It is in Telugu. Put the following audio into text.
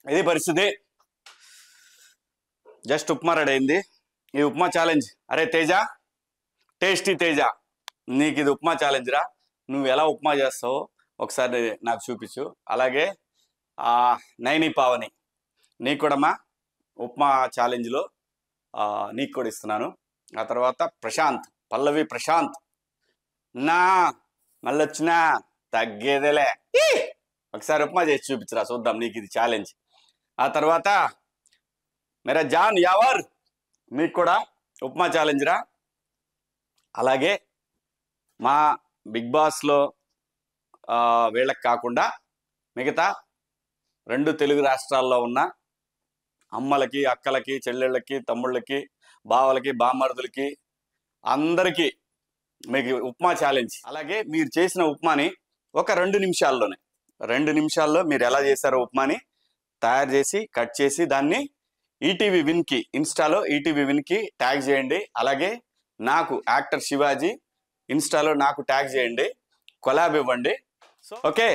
ఇది పరిస్థితి. జస్ట్ ఉప్మా రెడీ అయింది. ఈ ఉప్మా ఛాలెంజ్. అరే తేజ, టేస్టీ తేజ, నీకు ఇది ఉప్మా ఛాలెంజ్ రా. నువ్వు ఎలా ఉప్మా చేస్తావో ఒకసారి నాకు చూపించు. అలాగే నైని పావని, నీకు కూడా మా ఉప్మా ఛాలెంజ్లో నీకు కూడా ఇస్తున్నాను. ఆ తర్వాత ప్రశాంత్, పల్లవి ప్రశాంత్, నా మళ్ళీ వచ్చినా తగ్గేదేలే, ఒకసారి ఉప్మా చేసి చూపించరా చూద్దాం, నీకు ఇది ఛాలెంజ్. ఆ తర్వాత మేరా జాన్ యావర్, మీకు కూడా ఉప్మా ఛాలెంజ్ రా. అలాగే మా బిగ్ బాస్లో వీళ్ళకి కాకుండా మిగతా 2 తెలుగు రాష్ట్రాల్లో ఉన్న అమ్మలకి, అక్కలకి, చెల్లెళ్ళకి, తమ్ముళ్ళకి, బావలకి, బామ్మర్దులకి అందరికీ మీకు ఉప్మా ఛాలెంజ్. అలాగే మీరు చేసిన ఉప్మాని ఒక 2 నిమిషాల్లో మీరు ఎలా చేశారో ఉప్మాని తయారు చేసి కట్ చేసి దాన్ని ఈటీవీ విన్కి, ఇన్స్టాలో ఈటీవీ విన్కి ట్యాగ్ చేయండి. అలాగే నాకు యాక్టర్ శివాజీ ఇన్స్టాలో నాకు ట్యాగ్ చేయండి, కొలాబ్ ఇవ్వండి. So okay.